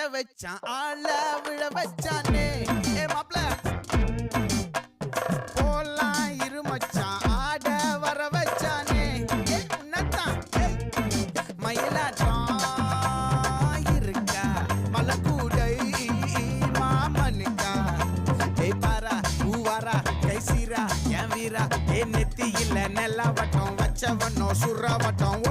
ஆட வச்சான் ஆள விழ வச்சானே ஏ மாப்ள போலாம் இரு மச்சான் ஆட வர வச்சானே ஏ உன்னதான் மயிலாட்டம் இருக்கா மலக்கூடை மாமனுக்கா ஏ பாரா ஊவாரா கைசீரா என் வீரா ஏ நெத்தி இல்ல நெல்லா வட்டம் வச்ச வண்ணம் சுறா வட்டம்